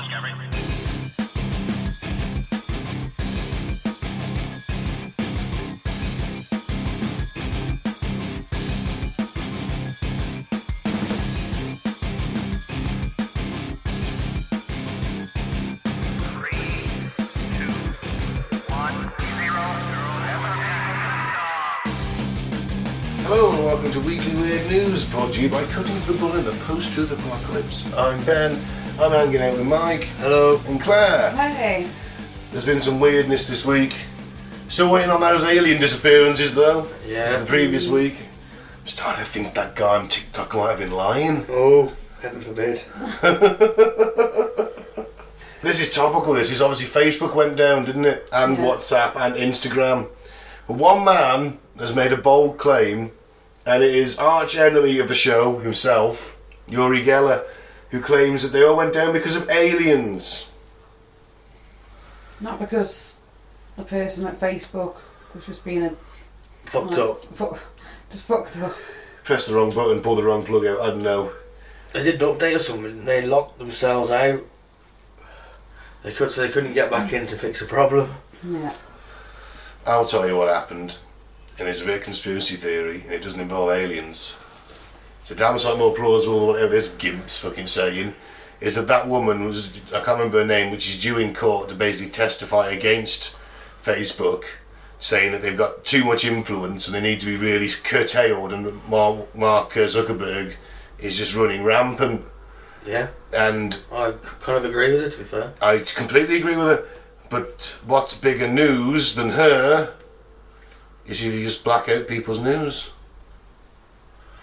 Hello and welcome to Weekly Weird News, brought to you by Cutting to the Bull in the Post-Truth Apocalypse. I'm Ben, I'm hanging out with Mike. Hello. And Claire. Hey. There's been some weirdness this week. Still waiting on those alien disappearances though. Yeah. The previous week. I'm starting to think that guy on TikTok might have been lying. Oh, heaven forbid. This is topical, this is obviously Facebook went down, didn't it? And Yeah. WhatsApp and Instagram. But one man has made a bold claim, and it is arch enemy of the show himself, Uri Geller, who claims that they all went down because of aliens. Not because the person at Facebook was just being a... Fucked up. Just fucked up. Press the wrong button, pull the wrong plug out, I don't know. They did an update or something. They locked themselves out. They couldn't get back in to fix a problem. Yeah. I'll tell you what happened, and it's a bit of conspiracy theory, and it doesn't involve aliens. It's a damn sight more plausible than whatever this gimp's fucking saying, is that woman was, I can't remember her name, which is due in court to basically testify against Facebook, saying that they've got too much influence and they need to be really curtailed, and Mark Zuckerberg is just running rampant. Yeah. And I kind of agree with it, to be fair. I completely agree with her, but what's bigger news than her is you just black out people's news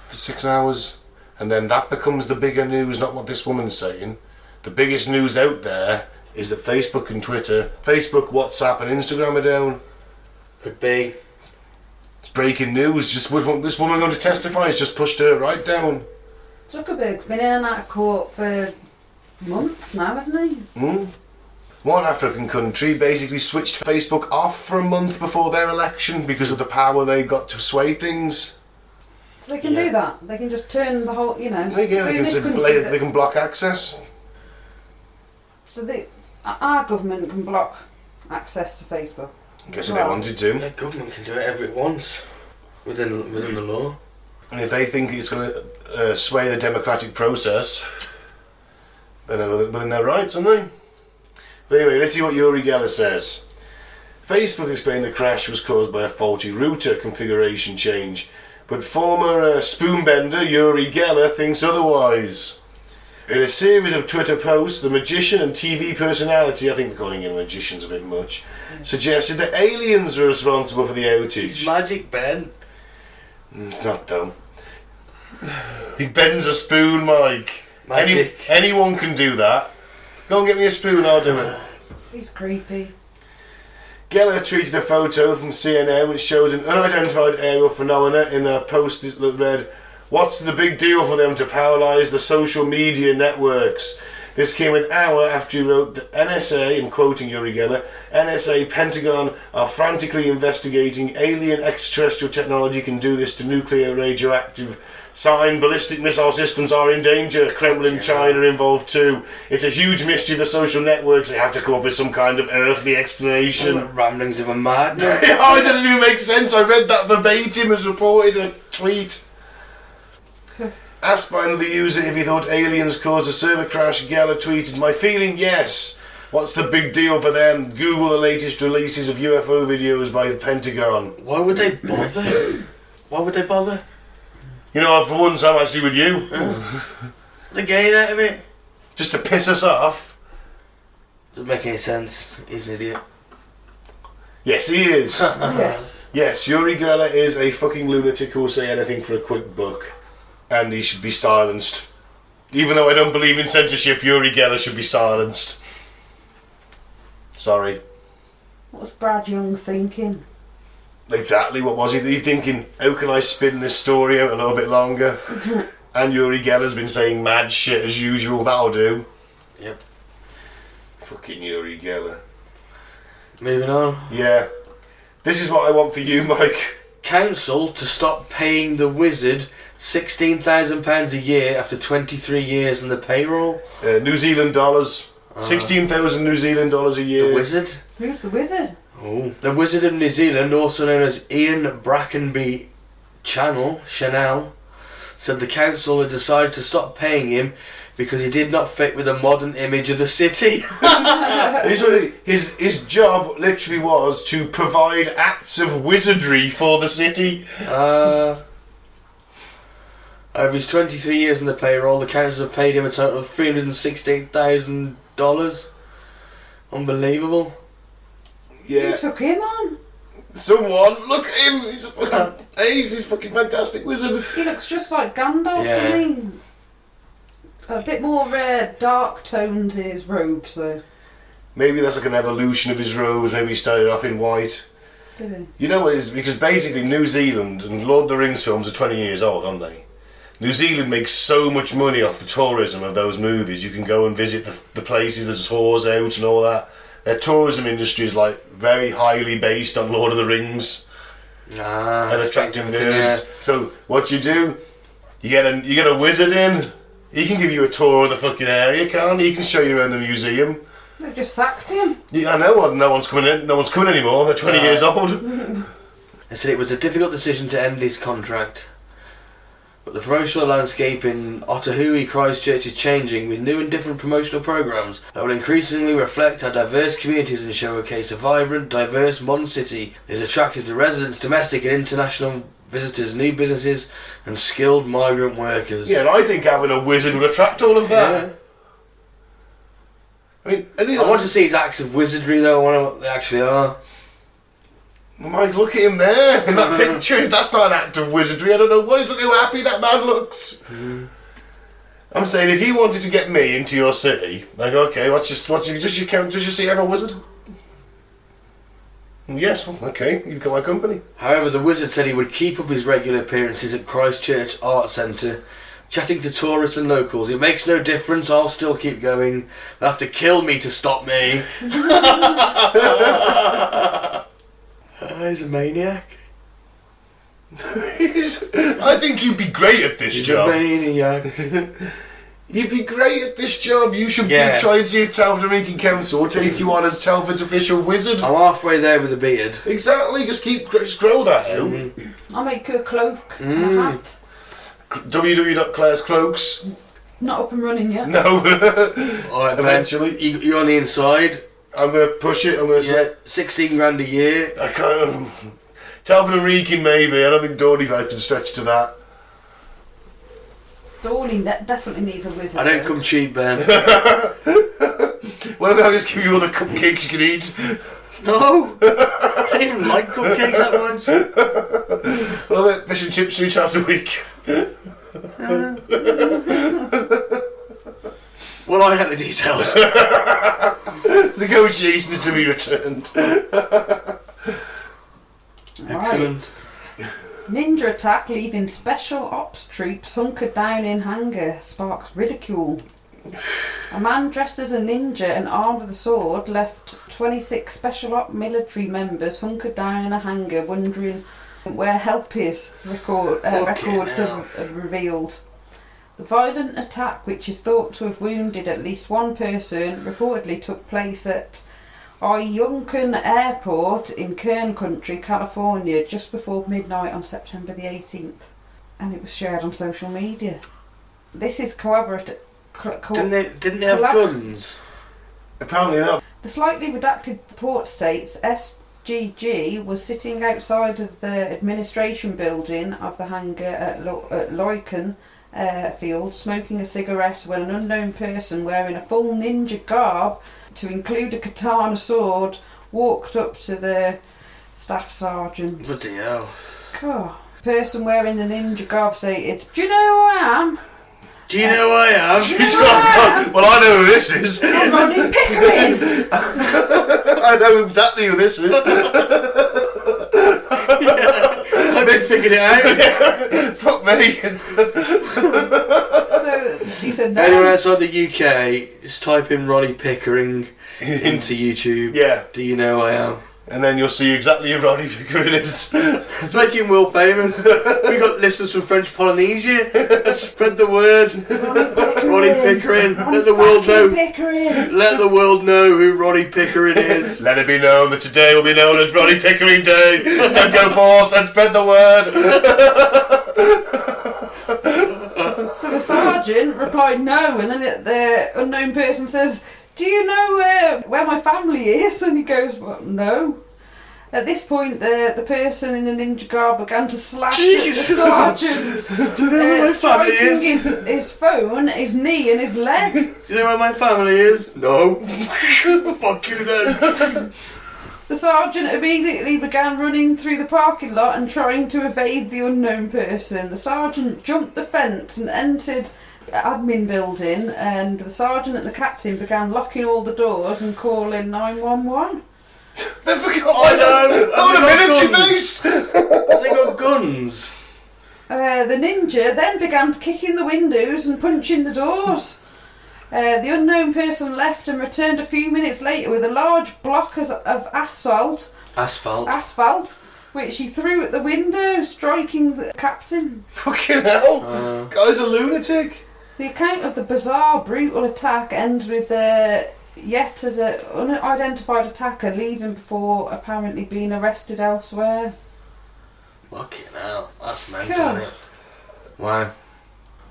for 6 hours, and then that becomes the bigger news, not what this woman's saying. The biggest news out there is that Facebook and Twitter, Facebook, WhatsApp and Instagram are down. Could be. It's breaking news. Just this woman going to testify has just pushed her right down. Zuckerberg's been in and out of court for months now, hasn't he? One African country basically switched Facebook off for a month before their election because of the power they got to sway things. So they can do that. They can just turn the whole, you know... They can block access. So our government can block access to Facebook. I guess if they wanted to. The government can do whatever it wants within the law. And if they think it's going to sway the democratic process, then they're within their rights, aren't they? But anyway, let's see what Uri Geller says. Facebook explained the crash was caused by a faulty router configuration change, but former spoonbender Uri Geller thinks otherwise. In a series of Twitter posts, the magician and TV personality, I think calling him magician's a bit much, suggested that aliens were responsible for the outage. It's magic, Ben. It's not though. He bends a spoon, Mike. Magic. Anyone can do that. Go and get me a spoon, I'll do it. He's creepy. Geller tweeted a photo from CNN which showed an unidentified aerial phenomena in a post that read, "What's the big deal for them to paralyse the social media networks?" This came an hour after he wrote the NSA, I'm quoting Uri Geller, NSA, Pentagon are frantically investigating alien extraterrestrial technology can do this to nuclear radioactive. Signed, ballistic missile systems are in danger. Kremlin, China involved too. It's a huge mystery for social networks. They have to come up with some kind of earthly explanation. The ramblings of a madman. Oh, it doesn't even make sense. I read that verbatim as reported in a tweet. Asked by another user if he thought aliens caused a server crash, Geller tweeted, "My feeling, yes. What's the big deal for them? Google the latest releases of UFO videos by the Pentagon." Why would they bother? Why would they bother? You know, for once I'm actually with you. They're getting out of it. Just to piss us off. Doesn't make any sense. He's an idiot. Yes, he is. Yes. Yes, Uri Geller is a fucking lunatic who will say anything for a quick buck. And he should be silenced. Even though I don't believe in censorship, Uri Geller should be silenced. Sorry. What was Brad Young thinking? Exactly, what was he thinking? How can I spin this story out a little bit longer? And Uri Geller's been saying mad shit as usual, that'll do. Yep. Fucking Uri Geller. Moving on. Yeah. This is what I want for you, Mike. Council to stop paying the wizard £16,000 a year after 23 years on the payroll. New Zealand dollars. $16,000 New Zealand dollars a year. The Wizard. Who's the wizard? Oh, the Wizard of New Zealand, also known as Ian Brackenby Chanel, said the council had decided to stop paying him because he did not fit with the modern image of the city. His job literally was to provide acts of wizardry for the city. Over his 23 years in the payroll, the council have paid him a total of $368,000. Unbelievable. Yeah. Who took him on? Someone, look at him. He's a fucking, he's a fucking fantastic wizard. He looks just like Gandalf, Yeah. doesn't he? A bit more dark tones in his robes, though. Maybe that's like an evolution of his robes. Maybe he started off in white. Did he? You know what it is? Because basically New Zealand and Lord of the Rings films are 20 years old, aren't they? New Zealand makes so much money off the tourism of those movies. You can go and visit the places, there's tours out and all that. Their tourism industry is like very highly based on Lord of the Rings and attracting nerds. Yeah. So what you do, you get a wizard in. He can give you a tour of the fucking area, can't he? He can show you around the museum. They just sacked him. Yeah, I know. No one's coming in. No one's coming anymore. They're 20 years old. They said it was a difficult decision to end his contract. But the promotional landscape in Otahui, Christchurch is changing with new and different promotional programs that will increasingly reflect our diverse communities and showcase a vibrant, diverse modern city that is attractive to residents, domestic and international visitors, new businesses and skilled migrant workers. Yeah, and I think having a wizard would attract all of that. Yeah. I mean, I want to see his acts of wizardry though. I wonder what they actually are. Mike, look at him there in that picture. That's not an act of wizardry. I don't know what. Look how happy that man looks. I'm saying if he wanted to get me into your city, like, okay, does you see ever a wizard? Yes, well, okay, you've got my company. However, the wizard said he would keep up his regular appearances at Christchurch Art Centre, chatting to tourists and locals. It makes no difference, I'll still keep going. They'll have to kill me to stop me. He's a maniac. I think you'd be great at this He's job. a maniac. You'd be great at this job. You should try and see if Telford Region Council will take you on as Telford's official wizard. I'm halfway there with a beard. Exactly, just grow that out. I'll make you a cloak and a hat. www.clairscloaks. Not up and running yet. No. Alright, Eventually. Ben, you're on the inside. I'm going to push it. I'm going to Yeah, 16 grand a year. I can't. Telford and Reekin maybe. I don't think Dawley can stretch to that. Dawley definitely needs a wizard. I don't though. come cheap, Ben. What about I just give you all the cupcakes you can eat? No! I don't even like cupcakes that much. What about fish and chips 3 times a week? Well, I have the details. Negotiations to be returned. Excellent. Ninja attack leaving special ops troops hunkered down in hangar sparks ridicule. A man dressed as a ninja and armed with a sword left 26 special op military members hunkered down in a hangar wondering where help is, records have revealed. The violent attack, which is thought to have wounded at least one person, reportedly took place at Drunken Airport in Kern Country, California, just before midnight on September the 18th. And it was shared on social media. This is collaborative. Didn't they have guns? Apparently not. The slightly redacted report states SGG was sitting outside of the administration building of the hangar at Loiken Airfield, smoking a cigarette when an unknown person wearing a full ninja garb, to include a katana sword, walked up to the staff sergeant. Bloody hell. God. Person wearing the ninja garb stated, "Do you know who I am? Do you know who I am? Well, I know who this is. I'm Ronnie Pickering." I know exactly who this is. I've been figuring it out. Fuck me. So he said, "No." Anyone outside the UK, just type in Ronnie Pickering into YouTube. Yeah. Do you know who I am? And then you'll see exactly who Roddy Pickering is. To make him world famous. We got listeners from French Polynesia. Let's spread the word. Roddy Pickering. Let the world know. Pickering. Let the world know who Roddy Pickering is. Let it be known that today will be known as Roddy Pickering Day. And go forth and spread the word. So the sergeant replied no, and then the unknown person says, "Do you know where my family is?" And he goes, "Well, no." At this point, the person in the ninja garb began to slash at the sergeant, Do you know where my family striking is? his phone, his knee, and his leg. Do you know where my family is? No. Fuck you then. The sergeant immediately began running through the parking lot and trying to evade the unknown person. The sergeant jumped the fence and entered the admin building, and the sergeant and the captain began locking all the doors and calling 911. They forgot. I know. Oh, a military guns. base. They got guns. The ninja then began kicking the windows and punching the doors. The unknown person left and returned a few minutes later with a large block of asphalt, which he threw at the window, striking the captain. Fucking hell. Guy's a lunatic. The account of the bizarre, brutal attack ends with yet as an unidentified attacker leaving before apparently being arrested elsewhere. Fucking hell. That's mental, God. isn't it? Wow.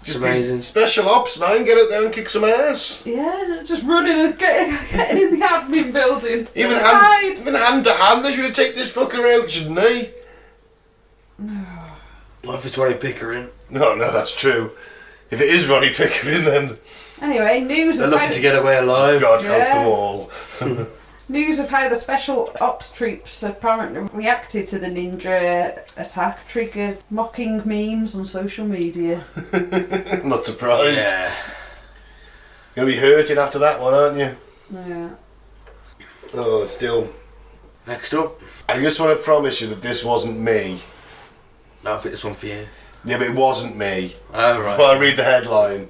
Just amazing. these special ops, man. Get out there and kick some ass. Yeah, just running and getting in the admin building. Even Inside. hand to hand, they should have taken this fucker out, shouldn't they? What if it's Roddy Pickering? No, that's true. If it is Roddy Pickering, then Anyway, news They're of lucky to get away alive. God help Yeah. them all. News of how the special ops troops apparently reacted to the ninja attack triggered mocking memes on social media. I'm not surprised. Yeah. You're going to be hurting after that one, aren't you? Yeah. Oh, still. Next up. I just want to promise you that this wasn't me. No, I'll pick this one for you. Yeah, but it wasn't me. Oh, right. Before I read the headline.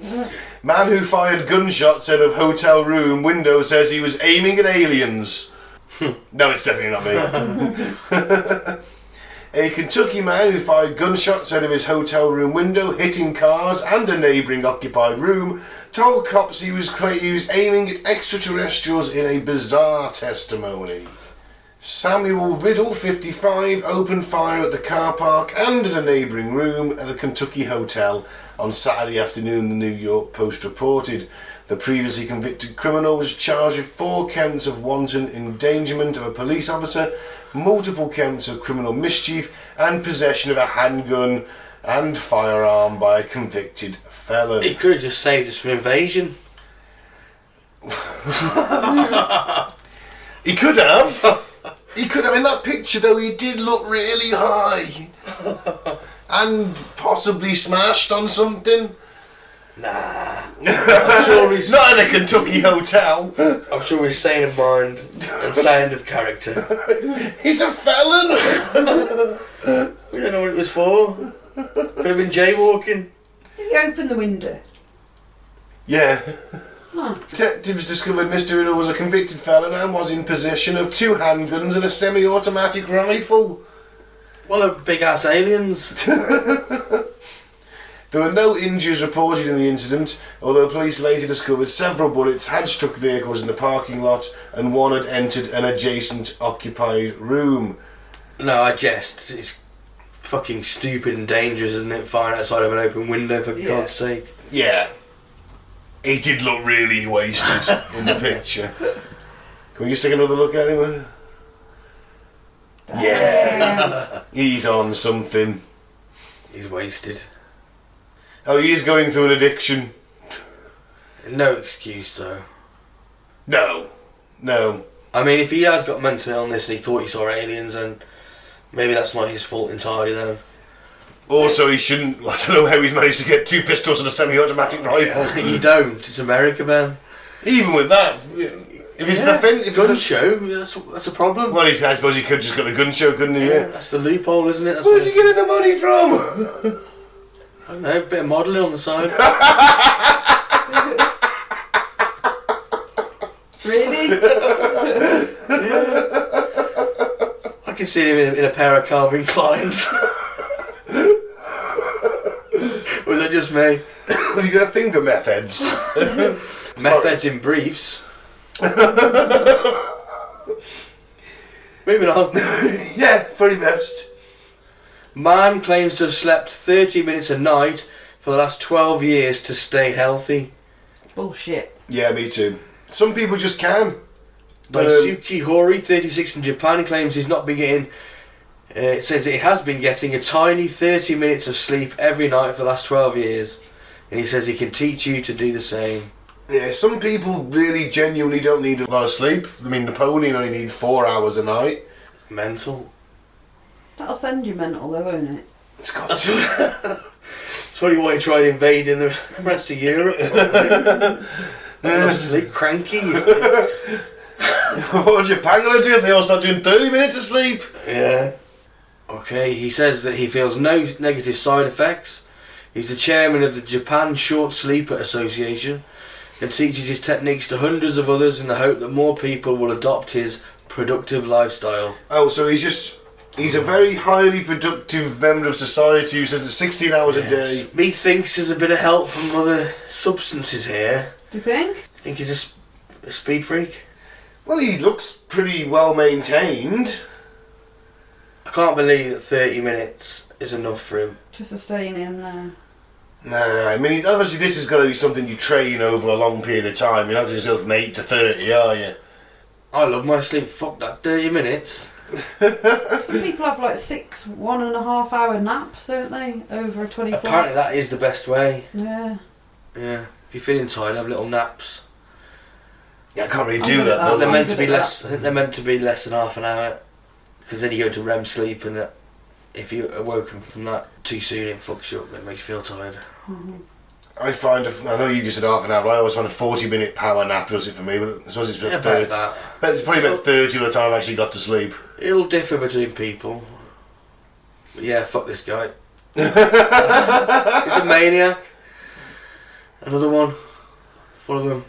Man who fired gunshots out of hotel room window says he was aiming at aliens. No, it's definitely not me. A Kentucky man who fired gunshots out of his hotel room window, hitting cars and a neighbouring occupied room, told cops he was aiming at extraterrestrials in a bizarre testimony. Samuel Riddle, 55, opened fire at the car park and at a neighbouring room at the Kentucky Hotel on Saturday afternoon, the New York Post reported. The previously convicted criminal was charged with 4 counts of wanton endangerment of a police officer, multiple counts of criminal mischief, and possession of a handgun and firearm by a convicted felon. He could have just saved us from invasion. He could have. He could have. In that picture, though, he did look really high. And possibly smashed on something. Nah. I'm sure he's Not in a Kentucky hotel. I'm sure he's sane of mind and sound of character. He's a felon. We don't know what it was for. Could have been jaywalking. Did he open the window? Yeah. Huh. Detectives discovered Mr. Riddle was a convicted felon and was in possession of 2 handguns and a semi-automatic rifle. Well, they're big ass aliens. There were no injuries reported in the incident, although police later discovered several bullets had struck vehicles in the parking lot and one had entered an adjacent occupied room. No, I jest. It's fucking stupid and dangerous, isn't it? Firing outside of an open window, for God's sake. Yeah. He did look really wasted in the picture. Can we just take another look at him? Yeah. He's on something. He's wasted. Oh, he is going through an addiction. No excuse, though. No. I mean, if he has got mental illness and he thought he saw aliens, then maybe that's not his fault entirely, then. Also, he shouldn't. I don't know how he's managed to get 2 pistols and a semi-automatic rifle. You don't. It's America, man. Even with that, if it's an offence, if gun it's show, that's a problem. well, I suppose he could just got the gun show, couldn't he? Yeah. That's the loophole, isn't it? That's Where's he getting the money from? I don't know, a bit of modelling on the side. Really? can see him in a pair of Calvin Kleins. Was that just me? Well, you got to think of meth heads. Meth heads in briefs. Moving on. Yeah, very best. Man claims to have slept 30 minutes a night for the last 12 years to stay healthy. Bullshit. Yeah, me too. Some people just can. Daisuke Hori, 36 in Japan, claims he's not been getting... it says that he has been getting a tiny 30 minutes of sleep every night for the last 12 years. And he says he can teach you to do the same. Yeah, some people really genuinely don't need a lot of sleep. I mean, Napoleon only needed 4 hours a night. Mental. That'll send you mental though, won't it? It's got to. That's what you want to try and invade in the rest of Europe. Sleep cranky. What Japan gonna do if they all start doing 30 minutes of sleep? Yeah. Okay, he says that he feels no negative side effects. He's the chairman of the Japan Short Sleeper Association and teaches his techniques to hundreds of others in the hope that more people will adopt his productive lifestyle. Oh, so he's a very highly productive member of society who says that 16 hours a day. Methinks there's a bit of help from other substances here. Do you think? I think he's a speed freak. Well, he looks pretty well maintained. I can't believe that 30 minutes is enough for him. To sustain him now. Nah, I mean, obviously this is going to be something you train over a long period of time. You're not going to go from 8 to 30, are you? I love my sleep. Fuck that 30 minutes. Some people have like 6 1.5 hour naps, don't they? Over a 24 Apparently that is the best way. Yeah. Yeah. If you're feeling tired, have little naps. Yeah, I can't really I'm do good that at though. that. They're I'm meant to good be at less. I think they're meant to be less than half an hour. Because then you go into REM sleep, and if you're awoken from that too soon, it fucks you up. It makes you feel tired. Mm-hmm. I know you just said half an hour, but I always find a 40-minute power nap does it for me, but I suppose it's about Yeah, 30. about that. But it's probably about 30 by the time I actually got to sleep. It'll differ between people. But yeah, fuck this guy. He's a maniac. Another one. Full of them.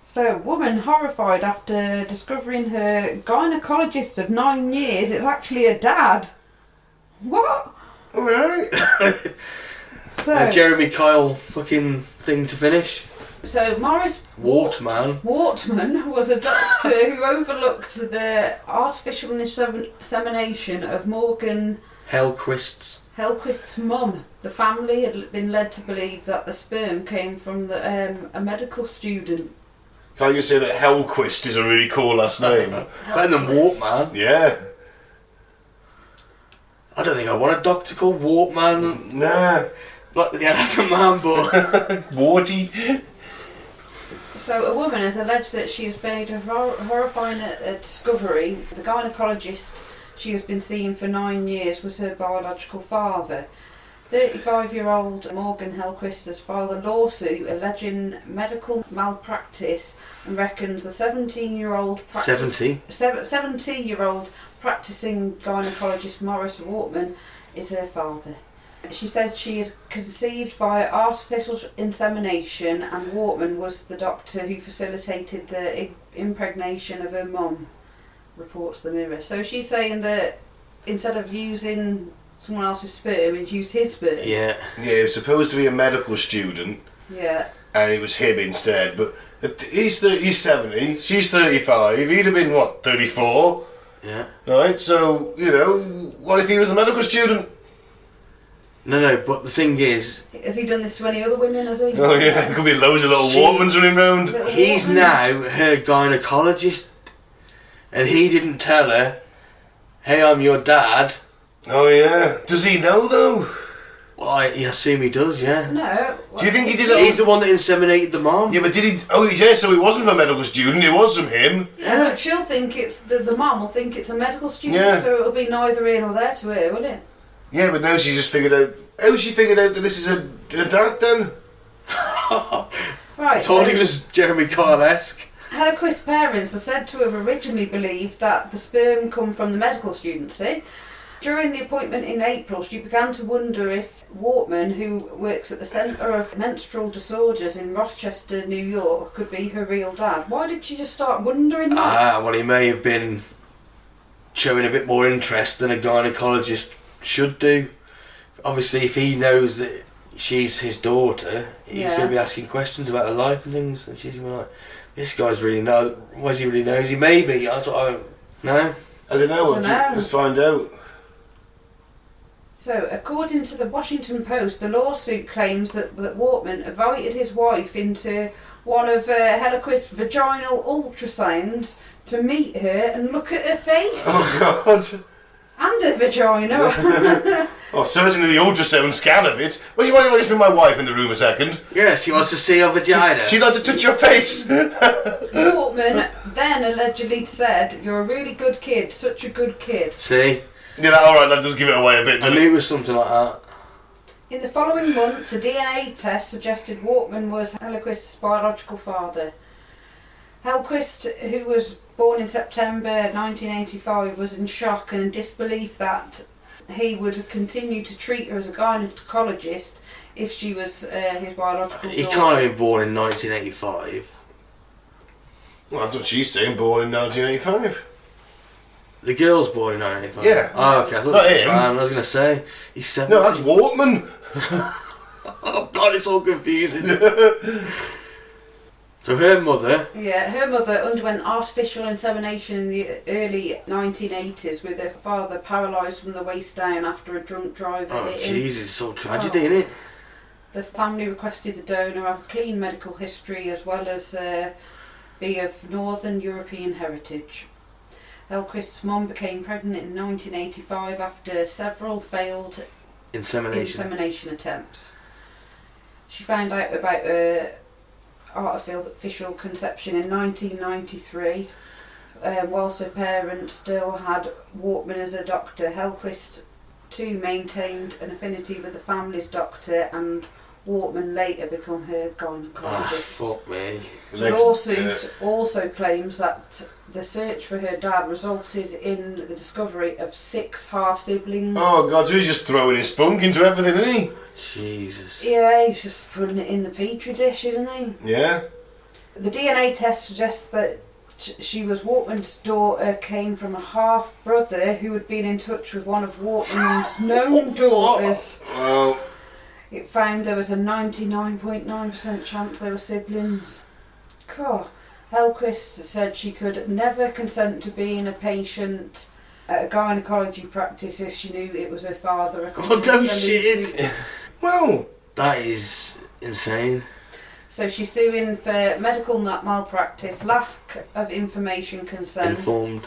So, woman horrified after discovering her gynecologist of 9 years is actually a dad. What? Alright. So, Jeremy Kyle fucking thing to finish. so Morris Wortman. Wortman was a doctor who overlooked the artificial insemination of Morgan Hellquist's mum. The family had been led to believe that the sperm came from a medical student. Can you say that Hellquist is a really cool last name? Better than Wortman. Yeah. I don't think I want a doctor called Wortman. Nah. Like the Elephant Man, but... Warty. So a woman has alleged that she has made a horrifying discovery. The gynecologist she has been seeing for 9 years was her biological father. 35-year-old Morgan Hellquist has filed a lawsuit alleging medical malpractice and reckons the 17-year-old 70-year-old practicing gynecologist Morris Wortman is her father. She said she had conceived via artificial insemination, and Wortman was the doctor who facilitated the impregnation of her mum, reports the Mirror. So she's saying that instead of using someone else's sperm, he'd used his sperm. Yeah. Yeah, he was supposed to be a medical student. Yeah. And it was him instead, but he's 70, she's 35, he'd have been, what, 34? Yeah. Right, so, you know, what if he was a medical student? No, but the thing is... Has he done this to any other women, has he? Oh yeah, there could be loads of little Wortmans running around. Little He's Wortmans. now her gynecologist, and he didn't tell her, hey, I'm your dad. Oh yeah. Does he know though? Well, I assume he does, yeah. No. Do you think he did it? He's the one that inseminated the mom. Yeah, but did he... Oh yeah, so it wasn't from a medical student, it was from him. Yeah, but she'll think it's... The mum will think it's a medical student, Yeah. so it'll be neither here nor there to her, will it? Yeah, but now she just figured out... How she figured out that this is a dad then? Right. Told so he was Jeremy Kyle-esque. Hellquist's parents are said to have originally believed that the sperm come from the medical student, see? During the appointment in April, she began to wonder if Wortman, who works at the Centre of Menstrual Disorders in Rochester, New York, could be her real dad. Why did she just start wondering that? Well, he may have been showing a bit more interest than a gynaecologist should do. Obviously, if he knows that she's his daughter, he's going to be asking questions about her life and things, and she's going to be like, this guy's really know. What does he really know? Is he maybe? I don't know. I don't know. Let's find out. So, according to the Washington Post, the lawsuit claims that Wortman invited his wife into one of Heliquist's vaginal ultrasounds to meet her and look at her face. Oh, God. And her vagina. Oh, certainly the ultrasound scan of it. Would you mind if I just bring my wife in the room a second? Yeah, she wants to see your vagina. She'd like to touch your face. Wortman then allegedly said, "You're a really good kid, such a good kid." See? Yeah, alright, that does give it away a bit, I doesn't knew it? it was something like that. In the following months, a DNA test suggested Wortman was Heliquist's biological father. Heliquist, who was born in September 1985, was in shock and in disbelief that he would continue to treat her as a gynaecologist if she was his biological daughter. He can't have been born in 1985. Well, that's what she's saying, born in 1985. The girl's born in 1985? Yeah. Oh, okay. I thought Not it was him. man. I was going to say, he's 70. No, that's Wortman. Oh, God, it's all confusing. So her mother... Yeah, her mother underwent artificial insemination in the early 1980s with her father paralysed from the waist down after a drunk driver Oh, hit him. Jesus, it's all tragedy, isn't it? The family requested the donor have a clean medical history as well as be of Northern European heritage. Heliquist's mum became pregnant in 1985 after several failed insemination attempts. She found out about artificial conception in 1993, whilst her parents still had Wortman as a doctor. Heliquist too maintained an affinity with the family's doctor, and Wortman later became her gynaecologist. Fuck me. The lawsuit also claims that the search for her dad resulted in the discovery of 6 half-siblings. Oh, God, so he's just throwing his spunk into everything, isn't he? Jesus. Yeah, he's just putting it in the petri dish, isn't he? Yeah. The DNA test suggests that she was Wortman's daughter, came from a half-brother who had been in touch with one of Wortman's known daughters. Well, It found there was a 99.9% chance they were siblings. God. Heliquist said she could never consent to being a patient at a gynaecology practice if she knew it was her father. Oh, no shit. well, That is insane. So she's suing for medical malpractice, lack of information consent, conformed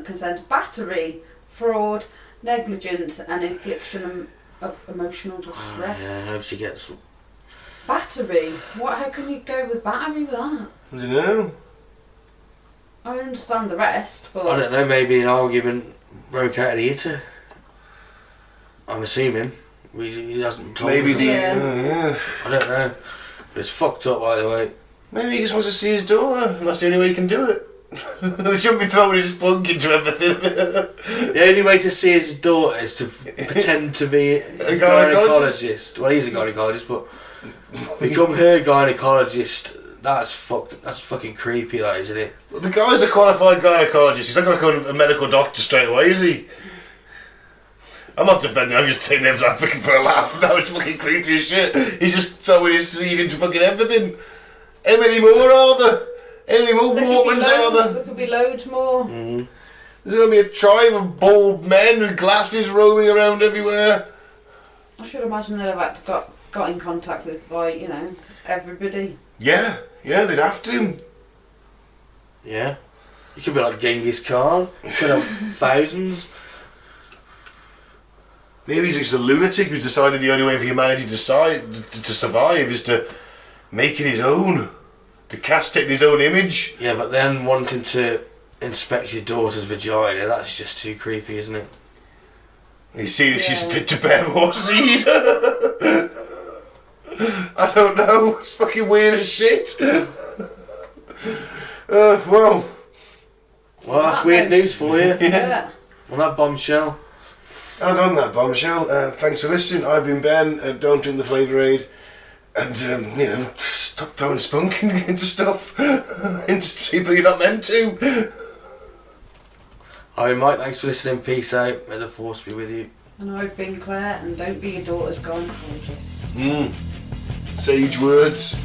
consent, battery, fraud, negligence and infliction of emotional distress. Oh, yeah, I hope she gets... Battery? How can you go with battery with that? I don't know. I understand the rest, but... I don't know, maybe an argument broke out of the hitter. I'm assuming. He hasn't told Maybe us. yeah. I don't know. But it's fucked up, by the way. Maybe he just wants to see his daughter, and that's the only way he can do it. They shouldn't be throwing his spunk into everything. The only way to see his daughter is to pretend to be a gynaecologist. Well, he's a gynaecologist, but become her gynaecologist. That's fucked. That's fucking creepy, that, isn't it? Well, the guy's a qualified gynaecologist. He's not going to become a medical doctor straight away, is he? I'm not defending him, I'm just taking him as I'm fucking for a laugh. No, it's fucking creepy as shit. He's just throwing his sleeve into fucking everything. How many more are there? How many more Wortmans are there? There could be loads more. Mm. There's going to be a tribe of bald men with glasses roaming around everywhere. I should imagine they'd have had to got in contact with, like, you know, everybody. Yeah, they'd have to. Yeah. You could be like Genghis Khan. You could have thousands. Maybe he's just a lunatic who's decided the only way for humanity to survive is to make it his own. To cast it in his own image. Yeah, but then wanting to inspect your daughter's vagina, that's just too creepy, isn't it? You see that she's fit to bear more seed. I don't know. It's fucking weird as shit. Well, that's weird news for you. Yeah. On that bombshell. And on that bombshell, thanks for listening. I've been Ben. Don't drink the Flavour Aid. And, stop throwing spunk into stuff. Into people you're not meant to. I'm Mike, thanks for listening. Peace out. May the force be with you. And I've been Claire, and don't be your daughter's gynecologist. Sage words.